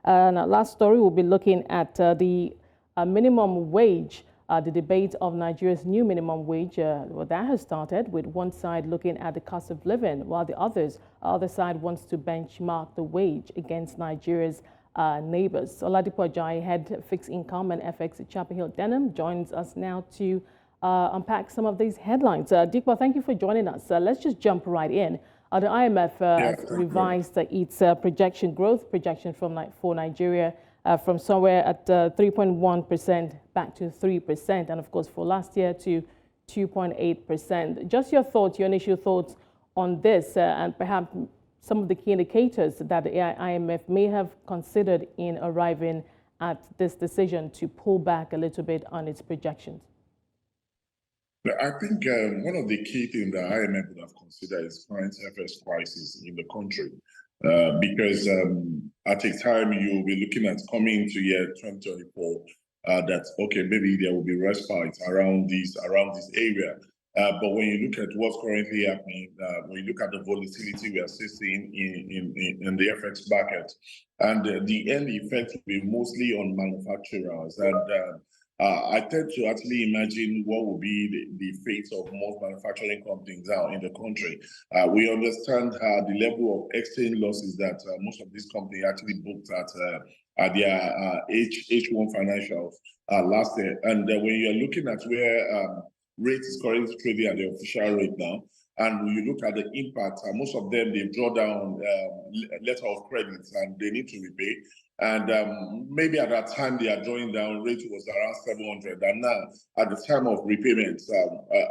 And last story, we'll be looking at the minimum wage, the debate of Nigeria's new minimum wage. Well, that has started with one side looking at the cost of living, while the other side wants to benchmark the wage against Nigeria's neighbors. Oladipo Ajayi, head fixed income and FX at Chapel Hill Denham, joins us now to unpack some of these headlines. Dikwa, thank you for joining us. Let's just jump right in. The IMF has revised its growth projection for Nigeria from somewhere at 3.1% back to 3%, and of course for last year to 2.8%. Just your thoughts, your initial thoughts on this, and perhaps some of the key indicators that the IMF may have considered in arriving at this decision to pull back a little bit on its projections. I think one of the key things the IMF would have considered is current FX crisis in the country, because at a time you'll be looking at coming into year 2024, that okay, maybe there will be respite around this area. But when you look at what's currently happening, when you look at the volatility we are seeing in the FX market, and the end effect will be mostly on manufacturers. And I tend to actually imagine what will be the fate of most manufacturing companies now in the country. We understand the level of exchange losses that most of these companies actually booked at their H1 financials last year. And when you're looking at where rate is currently trading at the official rate now, and when you look at the impact, most of them, they draw down letter of credits and they need to repay. And maybe at that time they are drawing down, rate was around 700. And now at the time of repayments,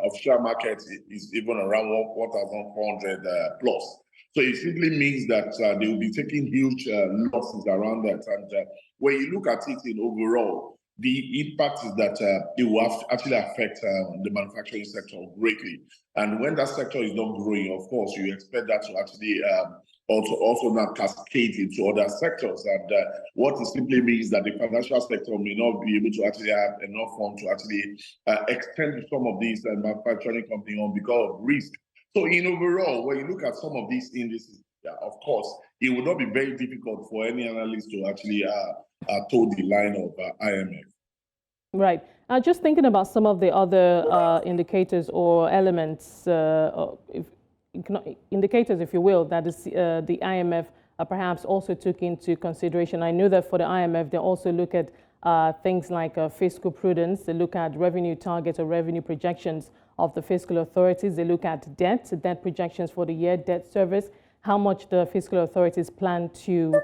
official market is even around 1,400 plus. So it simply means that they will be taking huge losses around that. And when you look at it in overall, the impact is that it will actually affect the manufacturing sector greatly. And when that sector is not growing, of course, you expect that to actually also now cascade into other sectors. And what it simply means that the financial sector may not be able to actually have enough funds to actually extend some of these manufacturing companies on because of risk. So in overall, when you look at some of these indices, of course, it would not be very difficult for any analyst to actually toe the line of IMF. Right. Just thinking about some of the other indicators or elements, indicators, if you will, that is, the IMF perhaps also took into consideration. I know that for the IMF, they also look at things like fiscal prudence. They look at revenue targets or revenue projections of the fiscal authorities. They look at debt projections for the year, debt service, how much the fiscal authorities plan to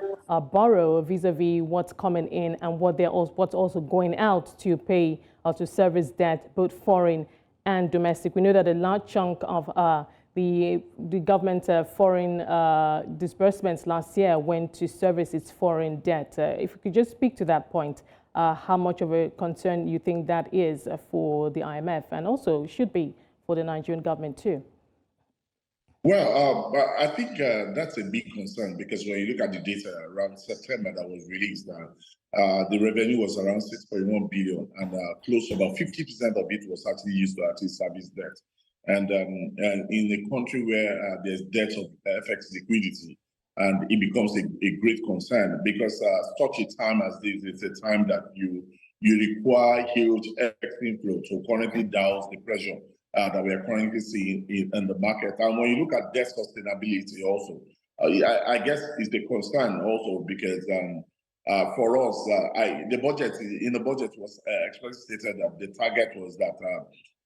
borrow vis-a-vis what's coming in and what's also going out to pay or to service debt, both foreign and domestic. We know that a large chunk of the government foreign disbursements last year went to service its foreign debt. If you could just speak to that point, how much of a concern you think that is for the IMF and also should be for the Nigerian government too? Well, I think that's a big concern because when you look at the data around September that was released, the revenue was around 6.1 billion, and close to about 50% of it was actually used to actually service debt. And in a country where there's debt of FX liquidity, and it becomes a great concern because such a time as this is a time that you require huge FX inflow to currently douse the pressure that we are currently seeing in the market. And when you look at debt sustainability also, I guess it's the concern also because for us, the budget was explicitly stated that the target was that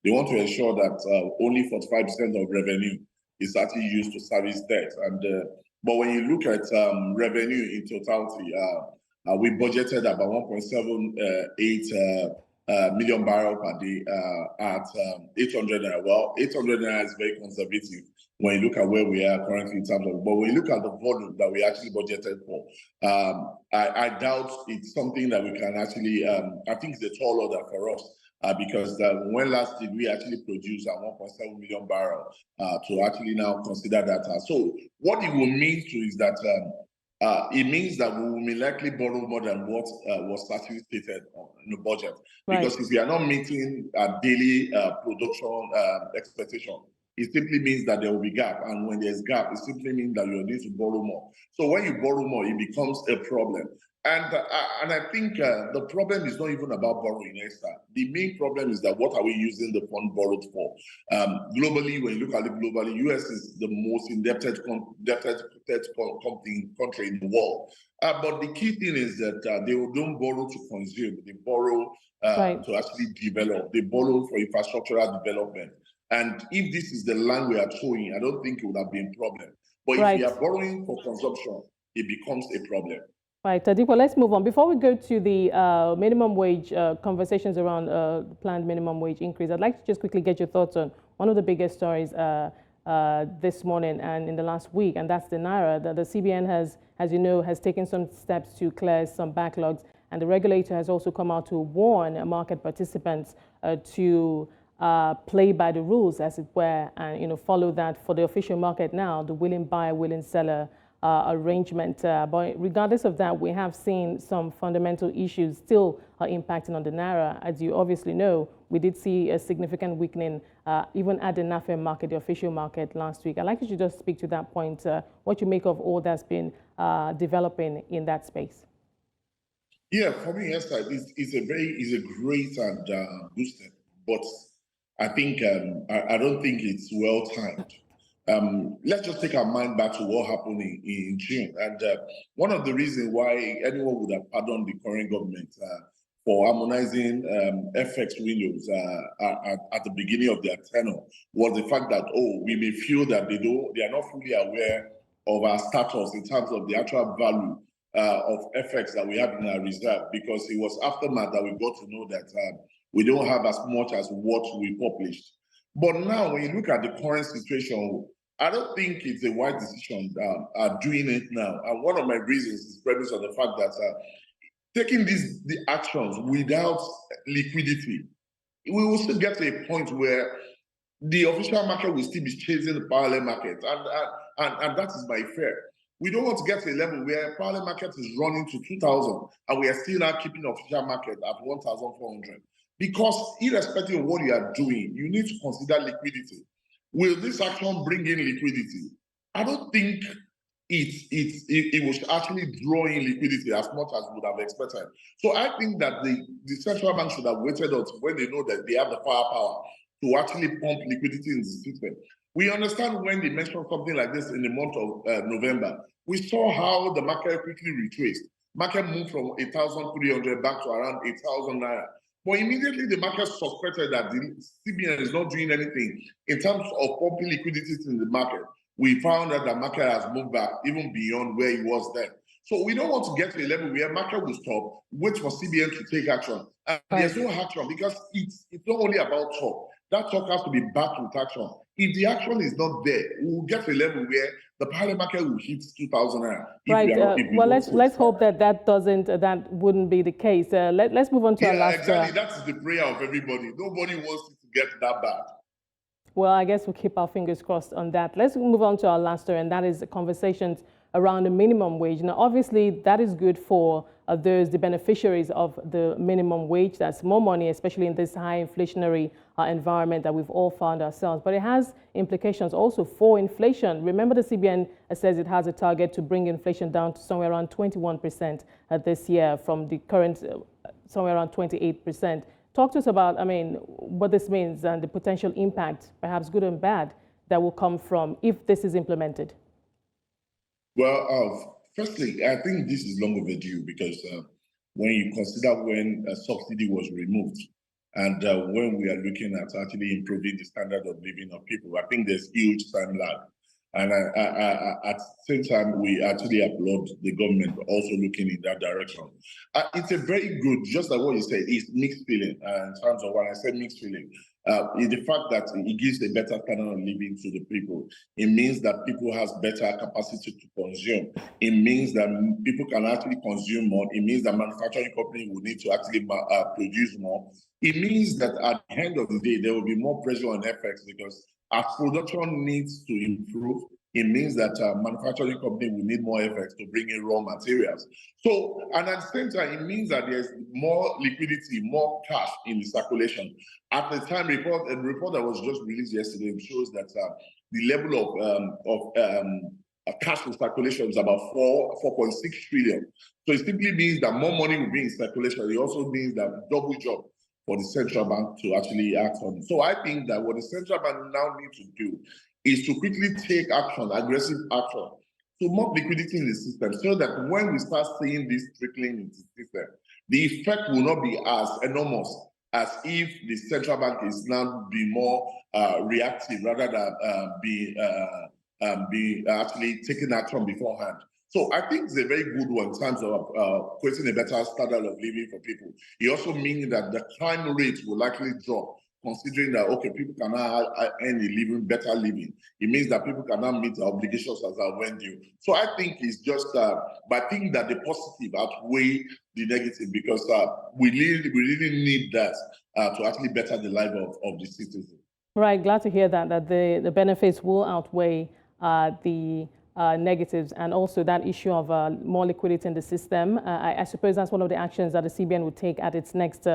they want to ensure that only 45% of revenue is actually used to service debt. And but when you look at revenue in totality, we budgeted about 1.78 million barrel per day at 800 naira. Well, 800 naira is very conservative when you look at where we are currently in terms of, but when you look at the volume that we actually budgeted for, I doubt it's something that we can actually, I think it's a tall order for us. Because when last did we actually produce 1.7 million barrel to actually now consider that. So what it will mean to is that it means that we will likely borrow more than what was actually stated in the budget. Right. Because if we are not meeting daily production expectation, it simply means that there will be gap. And when there's gap, it simply means that you need to borrow more. So when you borrow more, it becomes a problem. And I think the problem is not even about borrowing, Esther. The main problem is that what are we using the fund borrowed for? Globally, when you look at it globally, US is the most indebted country in the world. But the key thing is that they don't borrow to consume. They borrow to actually develop. They borrow for infrastructural development. And if this is the line we are showing, I don't think it would have been a problem. But if we are borrowing for consumption, it becomes a problem. Right, Oladipo, let's move on. Before we go to the minimum wage conversations around planned minimum wage increase, I'd like to just quickly get your thoughts on one of the biggest stories this morning and in the last week, and that's the Naira. The CBN has, as you know, has taken some steps to clear some backlogs, and the regulator has also come out to warn market participants to play by the rules, as it were, and follow that for the official market now, the willing buyer, willing seller arrangement. But regardless of that, we have seen some fundamental issues still impacting on the Naira. As you obviously know, we did see a significant weakening even at the NAFEM market, the official market last week. I'd like you to just speak to that point, what you make of all that's been developing in that space. Yeah, for me, Esther, it's a great and good step, but I think I don't think it's well timed. Let's just take our mind back to what happened in June. And one of the reasons why anyone would have pardoned the current government for harmonizing FX windows at the beginning of their tenure was the fact that, we may feel that they are not fully aware of our status in terms of the actual value of FX that we have in our reserve, because it was aftermath that we got to know that we don't have as much as what we published. But now, when you look at the current situation, I don't think it's a wise decision doing it now. And one of my reasons is premised on the fact that taking the actions without liquidity, we will still get to a point where the official market will still be chasing the parallel market. And that is my fear. We don't want to get to a level where parallel market is running to 2,000 and we are still now keeping the official market at 1,400. Because irrespective of what you are doing, you need to consider liquidity. Will this action bring in liquidity? I don't think it was actually drawing liquidity as much as we would have expected. So I think that the central bank should have waited until when they know that they have the firepower to actually pump liquidity in the system. We understand when they mentioned something like this in the month of November, we saw how the market quickly retraced. Market moved from 1,300 back to around 8,000 naira. But immediately the market suspected that the CBN is not doing anything in terms of pumping liquidity in the market. We found that the market has moved back even beyond where it was then. So we don't want to get to a level where market will stop, wait for CBN to take action. And there's no action because it's not only about talk. That talk has to be backed with action. If the action is not there, we will get to a level where the parallel market will hit 2,000 naira. Right. Well, let's hope that wouldn't be the case. Let's move on to our last. Exactly. That's the prayer of everybody. Nobody wants it to get that bad. Well, I guess we'll keep our fingers crossed on that. Let's move on to our last story, and that is the conversations around the minimum wage. Now, obviously, that is good for the beneficiaries of the minimum wage. That's more money, especially in this high inflationary environment that we've all found ourselves. But it has implications also for inflation. Remember, the CBN says it has a target to bring inflation down to somewhere around 21% this year from the current somewhere around 28%. Talk to us about, what this means and the potential impact, perhaps good and bad, that will come from if this is implemented. Well, firstly, I think this is long overdue because when you consider when a subsidy was removed and when we are looking at actually improving the standard of living of people, I think there's huge time lag. And at the same time, we actually applaud the government also looking in that direction. It's a very good, just like what you said, it's mixed feeling in terms of when I said mixed feeling. Is the fact that it gives a better standard of living to the people. It means that people has better capacity to consume. It means that people can actually consume more. It means that manufacturing company will need to actually produce more. It means that at the end of the day, there will be more pressure on FX because as production needs to improve, it means that manufacturing company will need more FX to bring in raw materials. So, and at the same time, it means that there's more liquidity, more cash in the circulation. At the time, a report that was just released yesterday shows that the level of cash in circulation is about 4.6 trillion. So it simply means that more money will be in circulation. It also means that double job for the central bank to actually act on it. So I think that what the central bank now needs to do is to quickly take action, aggressive action, to more liquidity in the system, so that when we start seeing this trickling into the system, the effect will not be as enormous as if the central bank is now be more reactive rather than be actually taking action beforehand. So I think it's a very good one in terms of creating a better standard of living for people. It also means that the crime rate will likely drop, considering that, okay, people can now earn a living, better living. It means that people can now meet their obligations as they when due. So I think it's just, but I think that the positive outweigh the negative, because we really need that to actually better the life of the citizens. Right, glad to hear that the benefits will outweigh the negatives, and also that issue of more liquidity in the system. I suppose that's one of the actions that the CBN will take at its next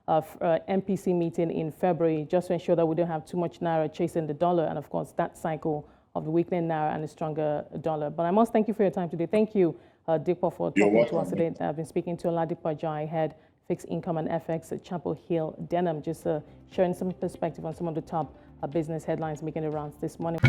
MPC meeting in February, just to ensure that we don't have too much naira chasing the dollar, and of course that cycle of the weakening naira and a stronger dollar. But I must thank you for your time today. Thank you, Dipo, for talking to us today. I've been speaking to Oladipo Ajayi, Head Fixed Income and FX at Chapel Hill, Denham, just sharing some perspective on some of the top business headlines making the rounds this morning.